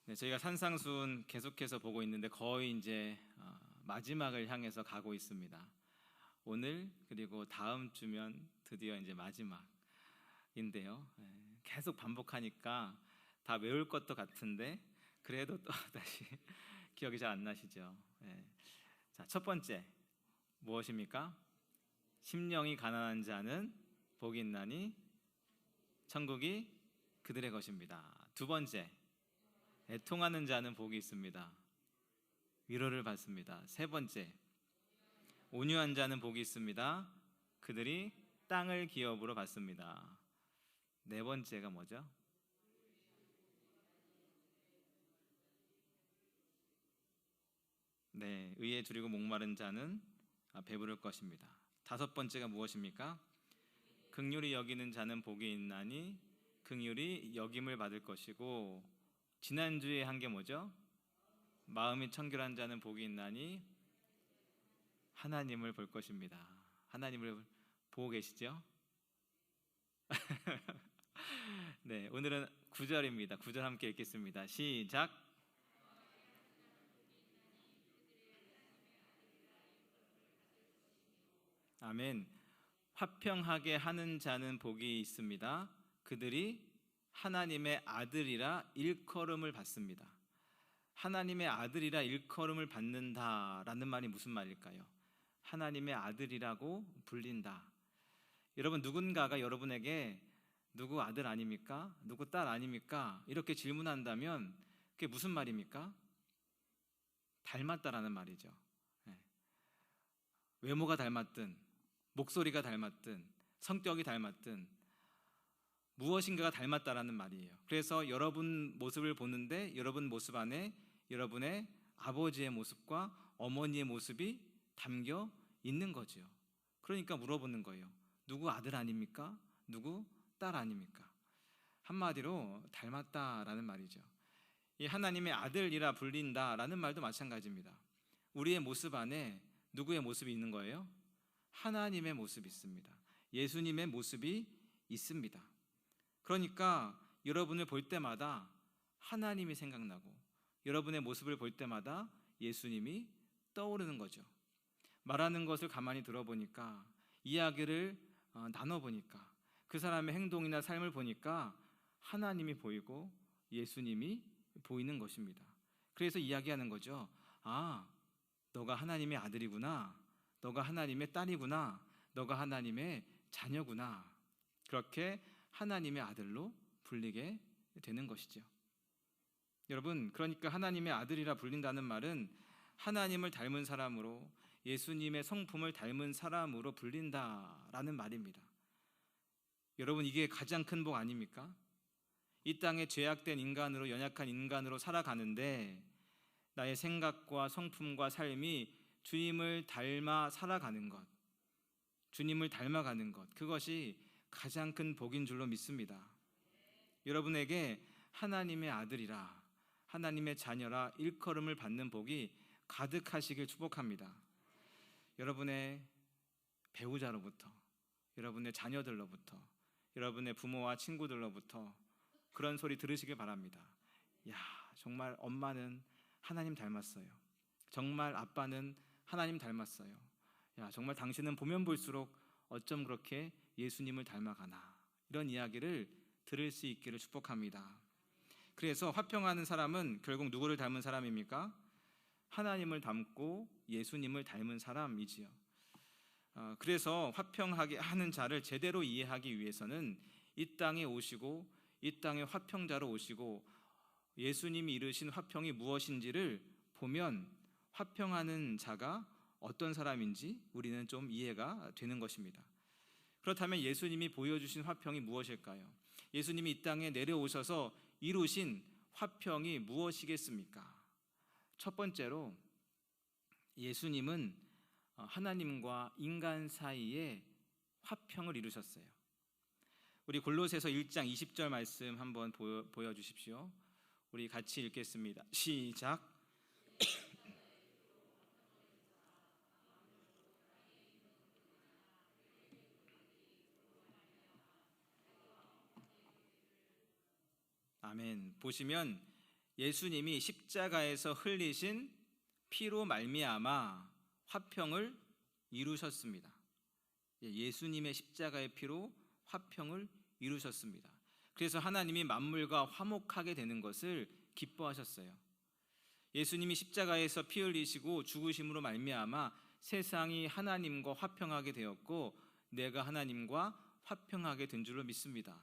네, 저희가 산상수훈 계속해서 보고 있는데 거의 이제 마지막을 향해서 가고 있습니다. 오늘 그리고 다음 주면 드디어 이제 마지막인데요. 계속 반복하니까 다 외울 것도 같은데 그래도 또 다시 기억이 잘 안 나시죠? 자, 첫 번째 무엇입니까? 심령이 가난한 자는 복이 있나니 천국이 그들의 것입니다. 두 번째, 애통하는 자는 복이 있습니다. 위로를 받습니다. 세 번째, 온유한 자는 복이 있습니다. 그들이 땅을 기업으로 받습니다. 네 번째가 뭐죠? 네, 의에 두리고 목마른 자는 배부를 것입니다. 다섯 번째가 무엇입니까? 긍휼히 여기는 자는 복이 있나니 긍휼히 여김을 받을 것이고, 지난주에 한 게 뭐죠? 마음이 청결한 자는 복이 있나니 하나님을 볼 것입니다. 하나님을 보고 계시죠? 네, 오늘은 9절입니다. 9절 함께 읽겠습니다. 시작. 아멘. 화평하게 하는 자는 복이 있습니다. 그들이 하나님의 아들이라 일컬음을 받습니다. 하나님의 아들이라 일컬음을 받는다라는 말이 무슨 말일까요? 하나님의 아들이라고 불린다. 여러분, 누군가가 여러분에게 누구 아들 아닙니까? 누구 딸 아닙니까? 이렇게 질문한다면 그게 무슨 말입니까? 닮았다라는 말이죠. 외모가 닮았든 목소리가 닮았든 성격이 닮았든 무엇인가가 닮았다라는 말이에요. 그래서 여러분 모습을 보는데 여러분 모습 안에 여러분의 아버지의 모습과 어머니의 모습이 담겨 있는 거죠. 그러니까 물어보는 거예요. 누구 아들 아닙니까? 누구 딸 아닙니까? 한마디로 닮았다라는 말이죠. 이 하나님의 아들이라 불린다라는 말도 마찬가지입니다. 우리의 모습 안에 누구의 모습이 있는 거예요? 하나님의 모습이 있습니다. 예수님의 모습이 있습니다. 그러니까 여러분을 볼 때마다 하나님이 생각나고 여러분의 모습을 볼 때마다 예수님이 떠오르는 거죠. 말하는 것을 가만히 들어보니까, 이야기를 나눠보니까, 그 사람의 행동이나 삶을 보니까 하나님이 보이고 예수님이 보이는 것입니다. 그래서 이야기하는 거죠. 아, 너가 하나님의 아들이구나. 너가 하나님의 딸이구나. 너가 하나님의 자녀구나. 그렇게 하나님의 아들로 불리게 되는 것이죠. 여러분, 그러니까 하나님의 아들이라 불린다는 말은 하나님을 닮은 사람으로, 예수님의 성품을 닮은 사람으로 불린다라는 말입니다. 여러분, 이게 가장 큰 복 아닙니까? 이 땅에 죄악된 인간으로, 연약한 인간으로 살아가는데 나의 생각과 성품과 삶이 주님을 닮아 살아가는 것, 주님을 닮아가는 것, 그것이 가장 큰 복인 줄로 믿습니다. 여러분에게 하나님의 아들이라, 하나님의 자녀라 일컬음을 받는 복이 가득하시길 축복합니다. 여러분의 배우자로부터, 여러분의 자녀들로부터, 여러분의 부모와 친구들로부터 그런 소리 들으시길 바랍니다. 야, 정말 엄마는 하나님 닮았어요. 정말 아빠는 하나님 닮았어요. 야, 정말 당신은 보면 볼수록 어쩜 그렇게 예수님을 닮아가나. 이런 이야기를 들을 수 있기를 축복합니다. 그래서 화평하는 사람은 결국 누구를 닮은 사람입니까? 하나님을 닮고 예수님을 닮은 사람이지요. 그래서 화평하게 하는 자를 제대로 이해하기 위해서는 이 땅에 오시고 이 땅에 화평자로 오시고 예수님이 이루신 화평이 무엇인지를 보면 화평하는 자가 어떤 사람인지 우리는 좀 이해가 되는 것입니다. 그렇다면 예수님이 보여주신 화평이 무엇일까요? 예수님이 이 땅에 내려오셔서 이루신 화평이 무엇이겠습니까? 첫 번째로 예수님은 하나님과 인간 사이에 화평을 이루셨어요. 우리 골로새서 1장 20절 말씀 한번 보여주십시오. 우리 같이 읽겠습니다. 시작. 아멘. 보시면 예수님이 십자가에서 흘리신 피로 말미암아 화평을 이루셨습니다. 예수님의 십자가의 피로 화평을 이루셨습니다. 그래서 하나님이 만물과 화목하게 되는 것을 기뻐하셨어요. 예수님이 십자가에서 피 흘리시고 죽으심으로 말미암아 세상이 하나님과 화평하게 되었고 내가 하나님과 화평하게 된 줄로 믿습니다.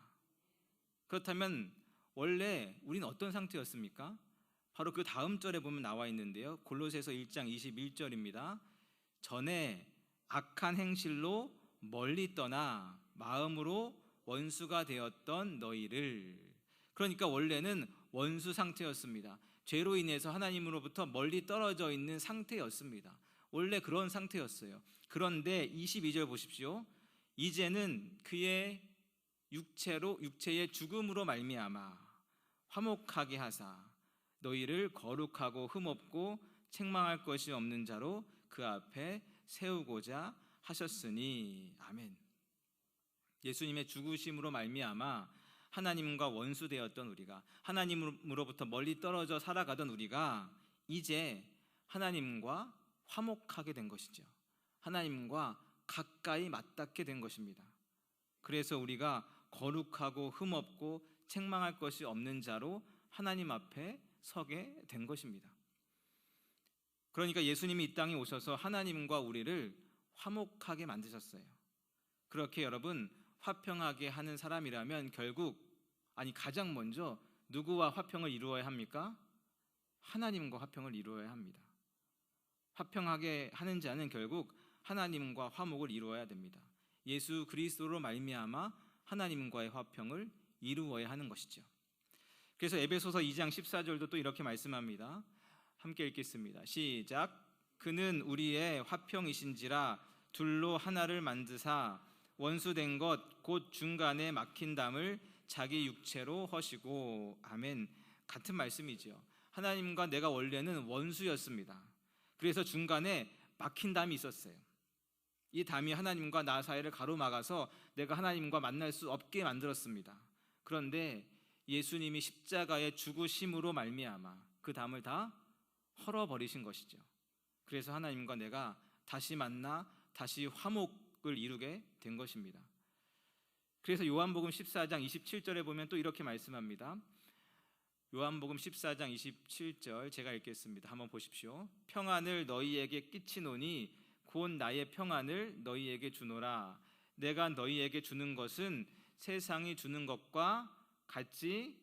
그렇다면 원래 우리는 어떤 상태였습니까? 바로 그 다음 절에 보면 나와 있는데요. 골로새서 1장 21절입니다. 전에 악한 행실로 멀리 떠나 마음으로 원수가 되었던 너희를. 그러니까 원래는 원수 상태였습니다. 죄로 인해서 하나님으로부터 멀리 떨어져 있는 상태였습니다. 원래 그런 상태였어요. 그런데 22절 보십시오. 이제는 그의 육체의 죽음으로 말미암아 화목하게 하사 너희를 거룩하고 흠없고 책망할 것이 없는 자로 그 앞에 세우고자 하셨으니. 아멘. 예수님의 죽으심으로 말미암아 하나님과 원수되었던 우리가, 하나님으로부터 멀리 떨어져 살아가던 우리가 이제 하나님과 화목하게 된 것이죠. 하나님과 가까이 맞닿게 된 것입니다. 그래서 우리가 거룩하고 흠없고 책망할 것이 없는 자로 하나님 앞에 서게 된 것입니다. 그러니까 예수님이 이 땅에 오셔서 하나님과 우리를 화목하게 만드셨어요. 그렇게 여러분, 화평하게 하는 사람이라면 가장 먼저 누구와 화평을 이루어야 합니까? 하나님과 화평을 이루어야 합니다. 화평하게 하는 자는 결국 하나님과 화목을 이루어야 됩니다. 예수 그리스도로 말미암아 하나님과의 화평을 이루어야 하는 것이죠. 그래서 에베소서 2장 14절도 또 이렇게 말씀합니다. 함께 읽겠습니다. 시작. 그는 우리의 화평이신지라 둘로 하나를 만드사 원수된 것 곧 중간에 막힌 담을 자기 육체로 허시고. 아멘. 같은 말씀이죠. 하나님과 내가 원래는 원수였습니다. 그래서 중간에 막힌 담이 있었어요. 이 담이 하나님과 나 사이를 가로막아서 내가 하나님과 만날 수 없게 만들었습니다. 그런데 예수님이 십자가의 죽으심으로 말미암아 그 담을 다 헐어버리신 것이죠. 그래서 하나님과 내가 다시 만나 다시 화목을 이루게 된 것입니다. 그래서 요한복음 14장 27절에 보면 또 이렇게 말씀합니다. 요한복음 14장 27절 제가 읽겠습니다. 한번 보십시오. 평안을 너희에게 끼치노니 곧 나의 평안을 너희에게 주노라. 내가 너희에게 주는 것은 세상이 주는 것과 같지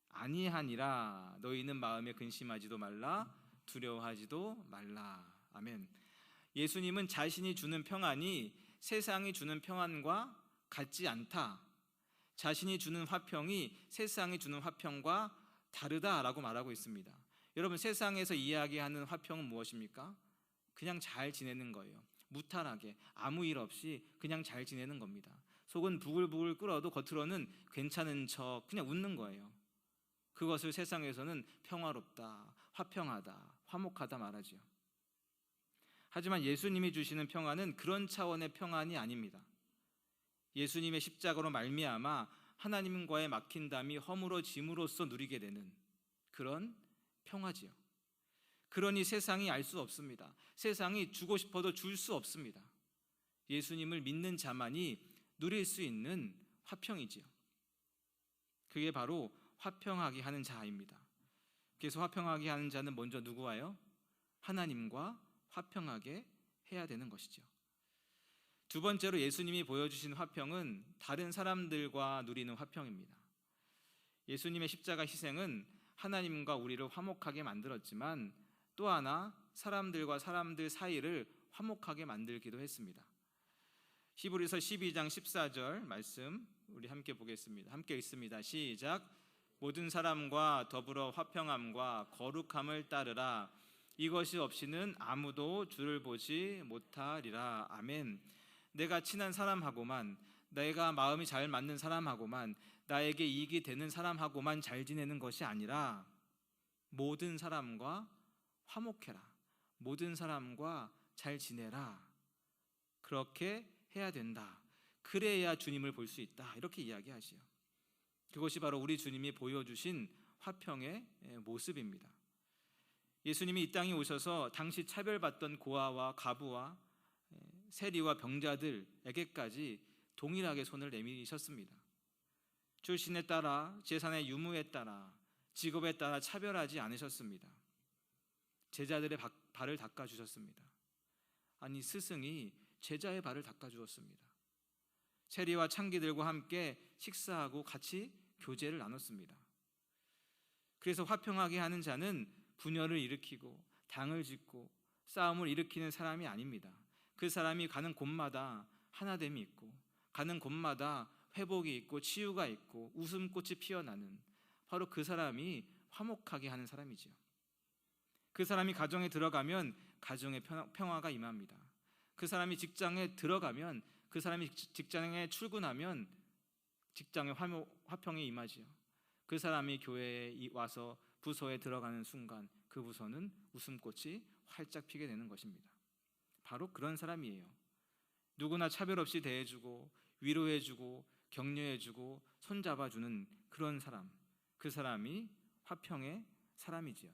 아니하니라. 너희는 마음에 근심하지도 말라 두려워하지도 말라. 아멘. 예수님은 자신이 주는 평안이 세상이 주는 평안과 같지 않다, 자신이 주는 화평이 세상이 주는 화평과 다르다라고 말하고 있습니다. 여러분, 세상에서 이야기하는 화평은 무엇입니까? 그냥 잘 지내는 거예요. 무탈하게 아무 일 없이 그냥 잘 지내는 겁니다. 속은 부글부글 끓어도 겉으로는 괜찮은 척 그냥 웃는 거예요. 그것을 세상에서는 평화롭다, 화평하다, 화목하다 말하죠. 하지만 예수님이 주시는 평안은 그런 차원의 평안이 아닙니다. 예수님의 십자가로 말미암아 하나님과의 막힌 담이 허물어짐으로써 누리게 되는 그런 평화지요. 그러니 세상이 알 수 없습니다. 세상이 주고 싶어도 줄 수 없습니다. 예수님을 믿는 자만이 누릴 수 있는 화평이지요. 그게 바로 화평하게 하는 자입니다. 그래서 화평하게 하는 자는 먼저 누구와요? 하나님과 화평하게 해야 되는 것이죠. 두 번째로 예수님이 보여주신 화평은 다른 사람들과 누리는 화평입니다. 예수님의 십자가 희생은 하나님과 우리를 화목하게 만들었지만 또 하나 사람들과 사람들 사이를 화목하게 만들기도 했습니다. 히브리서 12장 14절 말씀 우리 함께 보겠습니다. 함께 읽습니다. 시작. 모든 사람과 더불어 화평함과 거룩함을 따르라. 이것이 없이는 아무도 주를 보지 못하리라. 아멘. 내가 친한 사람하고만, 내가 마음이 잘 맞는 사람하고만, 나에게 이익이 되는 사람하고만 잘 지내는 것이 아니라 모든 사람과 화목해라. 모든 사람과 잘 지내라. 그렇게 해야 된다. 그래야 주님을 볼 수 있다. 이렇게 이야기하지요. 그것이 바로 우리 주님이 보여주신 화평의 모습입니다. 예수님이 이 땅에 오셔서 당시 차별받던 고아와 과부와 세리와 병자들에게까지 동일하게 손을 내미셨습니다. 출신에 따라, 재산의 유무에 따라, 직업에 따라 차별하지 않으셨습니다. 제자들의 발을 닦아주셨습니다. 아니, 스승이 제자의 발을 닦아주었습니다. 세리와 창기들과 함께 식사하고 같이 교제를 나눴습니다. 그래서 화평하게 하는 자는 분열을 일으키고 당을 짓고 싸움을 일으키는 사람이 아닙니다. 그 사람이 가는 곳마다 하나됨이 있고, 가는 곳마다 회복이 있고 치유가 있고 웃음꽃이 피어나는, 바로 그 사람이 화목하게 하는 사람이지요. 그 사람이 가정에 들어가면 가정에 평화가 임합니다. 그 사람이 직장에 들어가면, 그 사람이 직장에 출근하면 직장에 화평이 임하지요. 그 사람이 교회에 와서 부서에 들어가는 순간 그 부서는 웃음꽃이 활짝 피게 되는 것입니다. 바로 그런 사람이에요. 누구나 차별 없이 대해주고 위로해주고 격려해주고 손잡아주는 그런 사람, 그 사람이 화평의 사람이지요.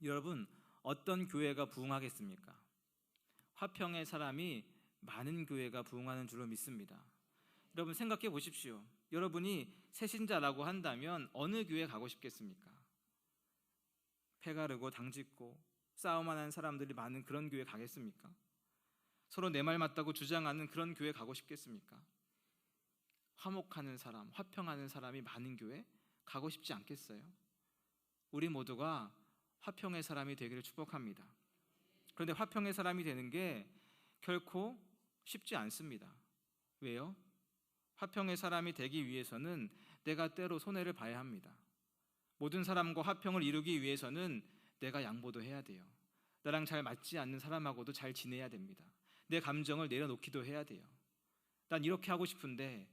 여러분, 어떤 교회가 부흥하겠습니까? 화평의 사람이 많은 교회가 부흥하는 줄로 믿습니다. 여러분 생각해 보십시오. 여러분이 새신자라고 한다면 어느 교회 가고 싶겠습니까? 패가르고 당짓고 싸움하는 사람들이 많은 그런 교회 가겠습니까? 서로 내 말 맞다고 주장하는 그런 교회 가고 싶겠습니까? 화목하는 사람, 화평하는 사람이 많은 교회 가고 싶지 않겠어요? 우리 모두가 화평의 사람이 되기를 축복합니다. 그런데 화평의 사람이 되는 게 결코 쉽지 않습니다. 왜요? 화평의 사람이 되기 위해서는 내가 때로 손해를 봐야 합니다. 모든 사람과 화평을 이루기 위해서는 내가 양보도 해야 돼요. 나랑 잘 맞지 않는 사람하고도 잘 지내야 됩니다. 내 감정을 내려놓기도 해야 돼요. 난 이렇게 하고 싶은데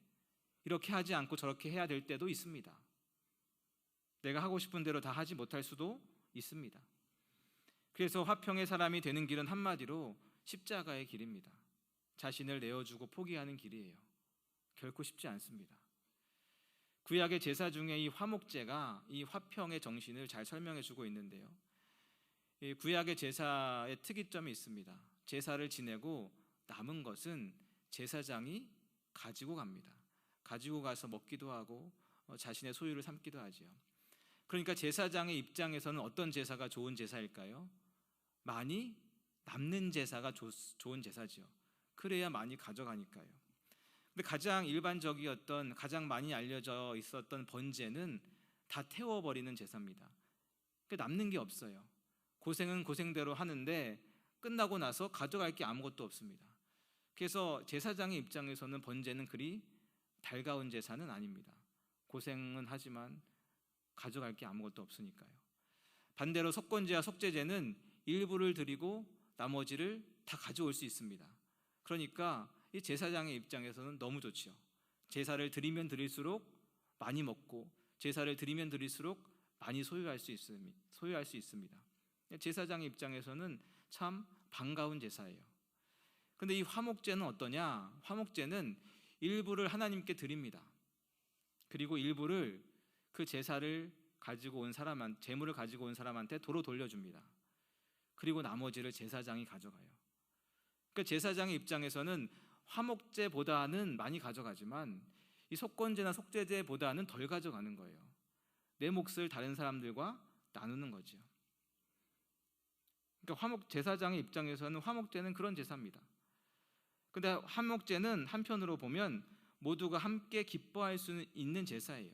이렇게 하지 않고 저렇게 해야 될 때도 있습니다. 내가 하고 싶은 대로 다 하지 못할 수도 있습니다. 그래서 화평의 사람이 되는 길은 한마디로 십자가의 길입니다. 자신을 내어주고 포기하는 길이에요. 결코 쉽지 않습니다. 구약의 제사 중에 이 화목제가 이 화평의 정신을 잘 설명해 주고 있는데요. 이 구약의 제사의 특이점이 있습니다. 제사를 지내고 남은 것은 제사장이 가지고 갑니다. 가지고 가서 먹기도 하고 자신의 소유를 삼기도 하지요. 그러니까 제사장의 입장에서는 어떤 제사가 좋은 제사일까요? 많이 남는 제사가 좋은 제사지요. 그래야 많이 가져가니까요. 근데 가장 일반적이었던, 가장 많이 알려져 있었던 번제는 다 태워버리는 제사입니다. 그러니까 남는 게 없어요. 고생은 고생대로 하는데 끝나고 나서 가져갈 게 아무것도 없습니다. 그래서 제사장의 입장에서는 번제는 그리 달가운 제사는 아닙니다. 고생은 하지만 가져갈 게 아무것도 없으니까요. 반대로 속건제와 속죄제는 일부를 드리고 나머지를 다 가져올 수 있습니다. 그러니까 이 제사장의 입장에서는 너무 좋죠. 제사를 드리면 드릴수록 많이 먹고 제사를 드리면 드릴수록 많이 소유할 수 있습니다. 제사장의 입장에서는 참 반가운 제사예요. 그런데 이 화목제는 어떠냐? 화목제는 일부를 하나님께 드립니다. 그리고 일부를 그 제사를 가지고 온 사람한테, 재물을 가지고 온 사람한테 도로 돌려줍니다. 그리고 나머지를 제사장이 가져가요. 그러니까 제사장의 입장에서는 화목제보다는 많이 가져가지만 이 속건제나 속죄제보다는 덜 가져가는 거예요. 내 몫을 다른 사람들과 나누는 거죠. 그러니까 제사장의 입장에서는 화목제는 그런 제사입니다. 그런데 화목제는 한편으로 보면 모두가 함께 기뻐할 수 있는 제사예요.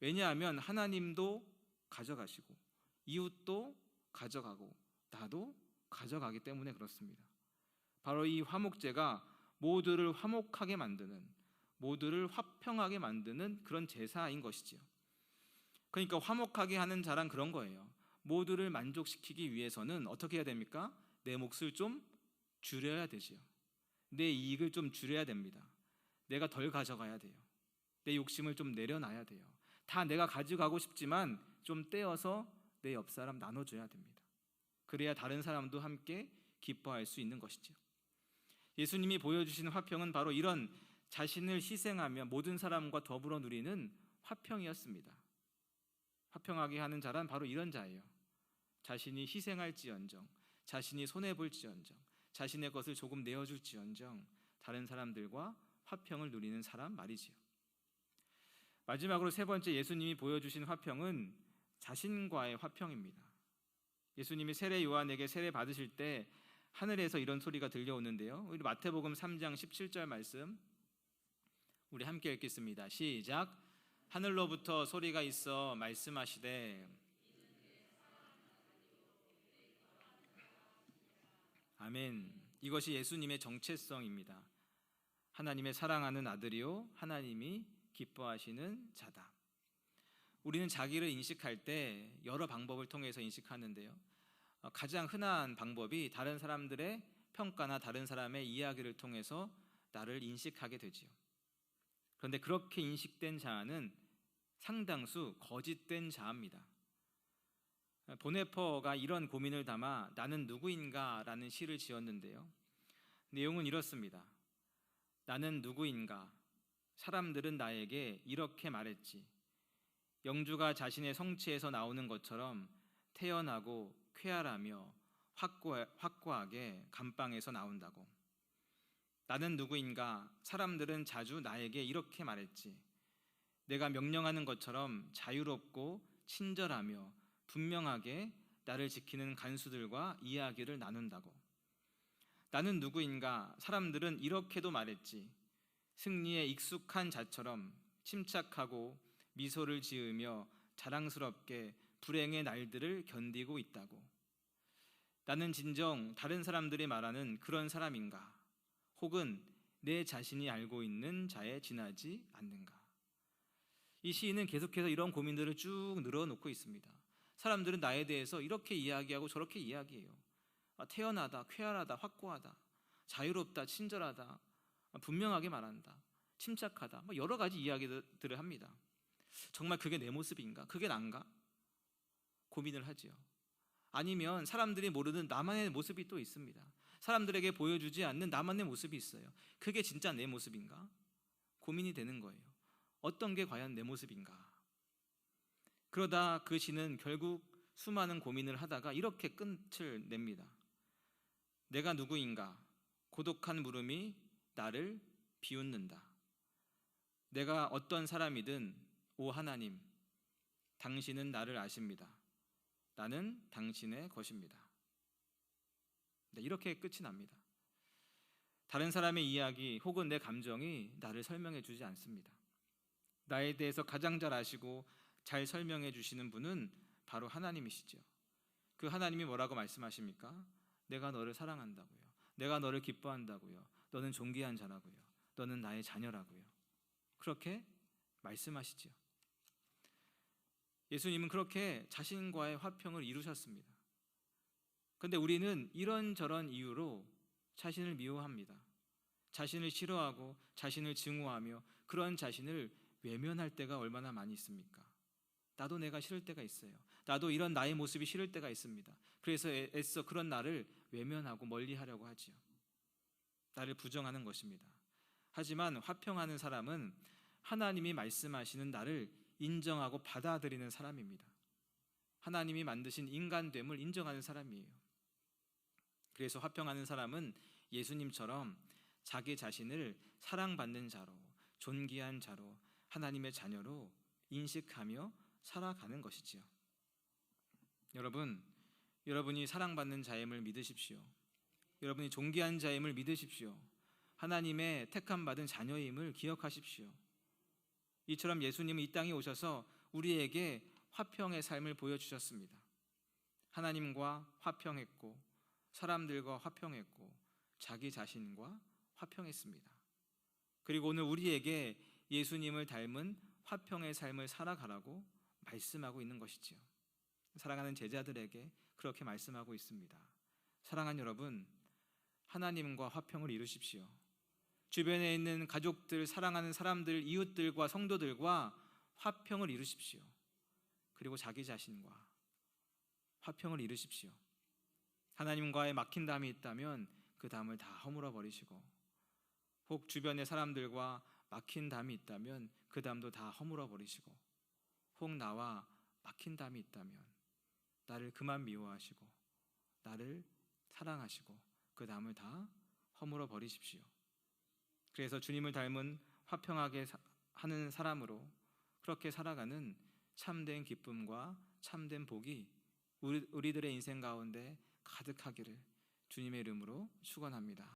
왜냐하면 하나님도 가져가시고 이웃도 가져가고 나도 가져가기 때문에 그렇습니다. 바로 이 화목제가 모두를 화목하게 만드는, 모두를 화평하게 만드는 그런 제사인 것이지요. 그러니까 화목하게 하는 자란 그런 거예요. 모두를 만족시키기 위해서는 어떻게 해야 됩니까? 내 몫을 좀 줄여야 되지요. 내 이익을 좀 줄여야 됩니다. 내가 덜 가져가야 돼요. 내 욕심을 좀 내려놔야 돼요. 다 내가 가져가고 싶지만 좀 떼어서 내 옆 사람 나눠줘야 됩니다. 그래야 다른 사람도 함께 기뻐할 수 있는 것이죠. 예수님이 보여주신 화평은 바로 이런 자신을 희생하며 모든 사람과 더불어 누리는 화평이었습니다. 화평하게 하는 자란 바로 이런 자예요. 자신이 희생할지언정, 자신이 손해볼지언정, 자신의 것을 조금 내어줄지언정 다른 사람들과 화평을 누리는 사람 말이지요. 마지막으로 세 번째 예수님이 보여주신 화평은 자신과의 화평입니다. 예수님이 세례 요한에게 세례 받으실 때 하늘에서 이런 소리가 들려오는데요. 우리 마태복음 3장 17절 말씀 우리 함께 읽겠습니다. 시작. 하늘로부터 소리가 있어 말씀하시되 아멘. 이것이 예수님의 정체성입니다. 하나님의 사랑하는 아들이요 하나님이 기뻐하시는 자다. 우리는 자기를 인식할 때 여러 방법을 통해서 인식하는데요. 가장 흔한 방법이 다른 사람들의 평가나 다른 사람의 이야기를 통해서 나를 인식하게 되지요. 그런데 그렇게 인식된 자아는 상당수 거짓된 자아입니다. 보네퍼가 이런 고민을 담아 나는 누구인가 라는 시를 지었는데요. 내용은 이렇습니다. 나는 누구인가? 사람들은 나에게 이렇게 말했지. 영주가 자신의 성체에서 나오는 것처럼 태연하고 쾌활하며 확고하게 감방에서 나온다고. 나는 누구인가? 사람들은 자주 나에게 이렇게 말했지. 내가 명령하는 것처럼 자유롭고 친절하며 분명하게 나를 지키는 간수들과 이야기를 나눈다고. 나는 누구인가? 사람들은 이렇게도 말했지. 승리에 익숙한 자처럼 침착하고 미소를 지으며 자랑스럽게 불행의 날들을 견디고 있다고. 나는 진정 다른 사람들이 말하는 그런 사람인가? 혹은 내 자신이 알고 있는 자에 지나지 않는가? 이 시인은 계속해서 이런 고민들을 쭉 늘어놓고 있습니다. 사람들은 나에 대해서 이렇게 이야기하고 저렇게 이야기해요. 태연하다, 쾌활하다, 확고하다, 자유롭다, 친절하다, 분명하게 말한다, 침착하다, 여러 가지 이야기들을 합니다. 정말 그게 내 모습인가? 그게 난가? 고민을 하지요. 아니면 사람들이 모르는 나만의 모습이 또 있습니다. 사람들에게 보여주지 않는 나만의 모습이 있어요. 그게 진짜 내 모습인가? 고민이 되는 거예요. 어떤 게 과연 내 모습인가? 그러다 그 시는 결국 수많은 고민을 하다가 이렇게 끝을 냅니다. 내가 누구인가? 고독한 물음이 나를 비웃는다. 내가 어떤 사람이든 오 하나님, 당신은 나를 아십니다. 나는 당신의 것입니다. 이렇게 끝이 납니다. 다른 사람의 이야기 혹은 내 감정이 나를 설명해 주지 않습니다. 나에 대해서 가장 잘 아시고 잘 설명해 주시는 분은 바로 하나님이시죠. 그 하나님이 뭐라고 말씀하십니까? 내가 너를 사랑한다고요. 내가 너를 기뻐한다고요. 너는 존귀한 자라고요. 너는 나의 자녀라고요. 그렇게 말씀하시죠. 예수님은 그렇게 자신과의 화평을 이루셨습니다. 그런데 우리는 이런저런 이유로 자신을 미워합니다. 자신을 싫어하고 자신을 증오하며 그런 자신을 외면할 때가 얼마나 많이 있습니까? 나도 내가 싫을 때가 있어요. 나도 이런 나의 모습이 싫을 때가 있습니다. 그래서 애써 그런 나를 외면하고 멀리하려고 하지요. 나를 부정하는 것입니다. 하지만 화평하는 사람은 하나님이 말씀하시는 나를 인정하고 받아들이는 사람입니다. 하나님이 만드신 인간됨을 인정하는 사람이에요. 그래서 화평하는 사람은 예수님처럼 자기 자신을 사랑받는 자로, 존귀한 자로, 하나님의 자녀로 인식하며 살아가는 것이지요. 여러분이 사랑받는 자임을 믿으십시오. 여러분이 존귀한 자임을 믿으십시오. 하나님의 택함받은 자녀임을 기억하십시오. 이처럼 예수님은 이 땅에 오셔서 우리에게 화평의 삶을 보여주셨습니다. 하나님과 화평했고 사람들과 화평했고 자기 자신과 화평했습니다. 그리고 오늘 우리에게 예수님을 닮은 화평의 삶을 살아가라고 말씀하고 있는 것이지요. 사랑하는 제자들에게 그렇게 말씀하고 있습니다. 사랑하는 여러분, 하나님과 화평을 이루십시오. 주변에 있는 가족들, 사랑하는 사람들, 이웃들과 성도들과 화평을 이루십시오. 그리고 자기 자신과 화평을 이루십시오. 하나님과의 막힌 담이 있다면 그 담을 다 허물어 버리시고, 혹 주변의 사람들과 막힌 담이 있다면 그 담도 다 허물어 버리시고, 혹 나와 막힌 담이 있다면 나를 그만 미워하시고 나를 사랑하시고 그 담을 다 허물어 버리십시오. 그래서 주님을 닮은 화평하게 하는 사람으로 그렇게 살아가는 참된 기쁨과 참된 복이 우리들의 인생 가운데 가득하기를 주님의 이름으로 축원합니다.